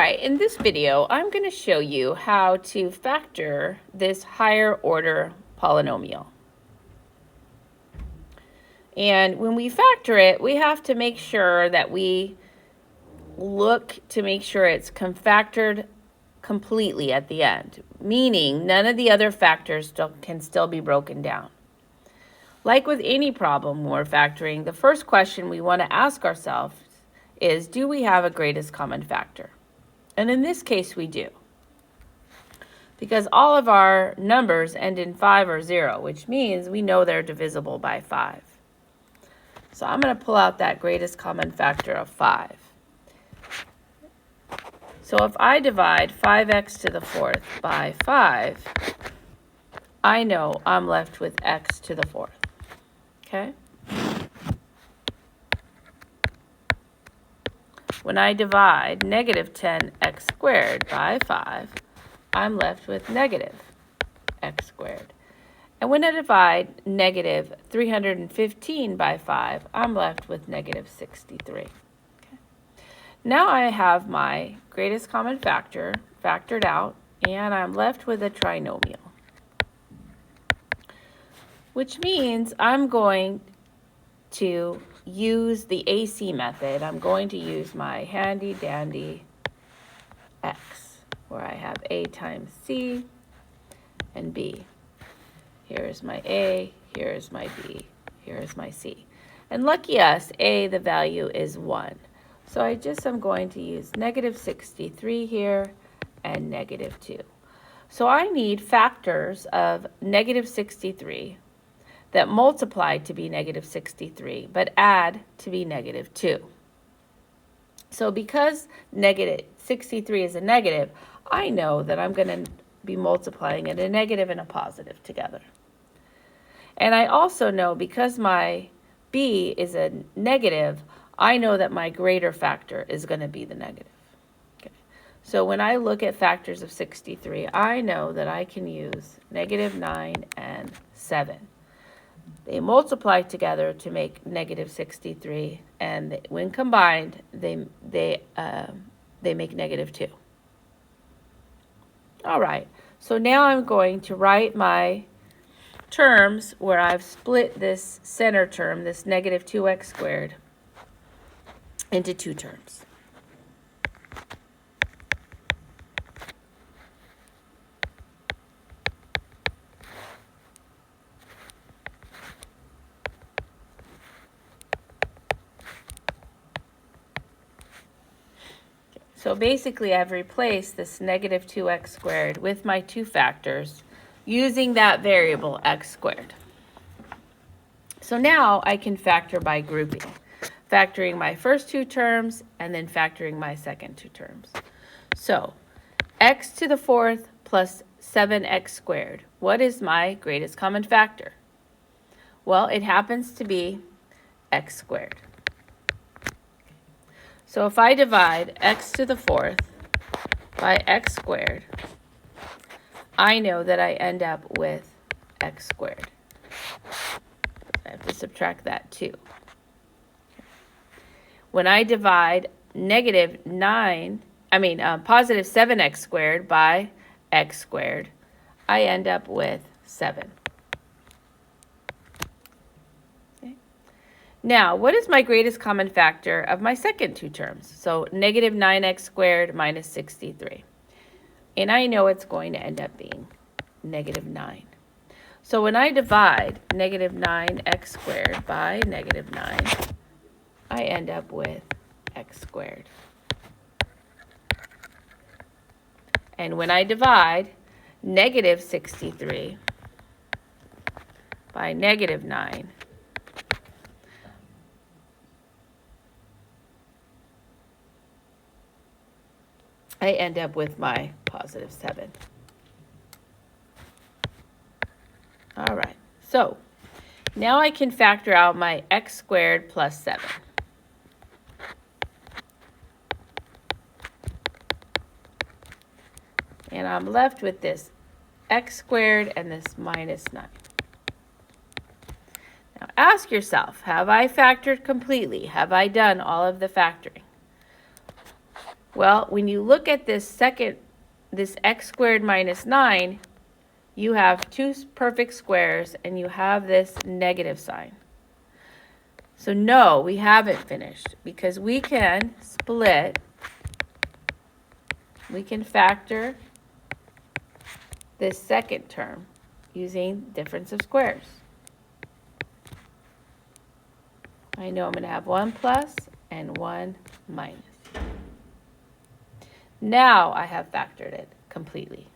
right, in this video, I'm going to show you how to factor this higher order polynomial. And when we factor it, we have to make sure that we look to make sure it's factored completely at the end, meaning none of the other factors can still be broken down. Like with any problem when we're factoring, the first question we want to ask ourselves is, do we have a greatest common factor? And in this case, we do. Because all of our numbers end in 5 or 0, which means we know they're divisible by 5. So I'm going to pull out that greatest common factor of 5. So if I divide 5x to the 4th by 5, I know I'm left with x to the 4th. Okay? When I divide negative 10x squared by 5, I'm left with negative x squared. And when I divide negative 315 by 5, I'm left with negative 63. Okay. Now I have my greatest common factor factored out, and I'm left with a trinomial, which means I'm going to use the AC method. I'm going to use my handy dandy x, where I have a times c and b. Here's my a, here's my b, here's my c. And lucky us, a, the value is 1. So I just am going to use negative 63 here and negative 2. So I need factors of negative 63 that multiply to be negative 63, but add to be negative 2. So because negative 63 is a negative, I know that I'm going to be multiplying it a negative and a positive together. And I also know because my b is a negative, I know that my greater factor is going to be the negative. Okay. So when I look at factors of 63, I know that I can use negative 9 and 7. They multiply together to make negative 63, and when combined, they make negative 2. All right, so now I'm going to write my terms where I've split this center term, this negative 2x squared, into 2 terms. So basically, I've replaced this negative 2x squared with my 2 factors using that variable x squared. So now I can factor by grouping, factoring my first 2 terms and then factoring my second 2 terms. So x to the 4th plus 7x squared. What is my greatest common factor? Well, it happens to be x squared. So if I divide x to the 4th by x squared, I know that I end up with x squared. I have to subtract that too. When I divide positive 7x squared by x squared, I end up with 7. Now, what is my greatest common factor of my second 2 terms? So negative 9x squared minus 63. And I know it's going to end up being negative 9. So when I divide negative 9x squared by negative 9, I end up with x squared. And when I divide negative 63 by negative 9, I end up with my positive 7. All right, so now I can factor out my x squared plus 7. And I'm left with this x squared and this minus 9. Now ask yourself, have I factored completely? Have I done all of the factoring? Well, when you look at this x squared minus 9, you have two perfect squares and you have this negative sign. So no, we haven't finished because we can split, we can factor this second term using difference of squares. I know I'm going to have 1 plus and 1 minus. Now I have factored it completely.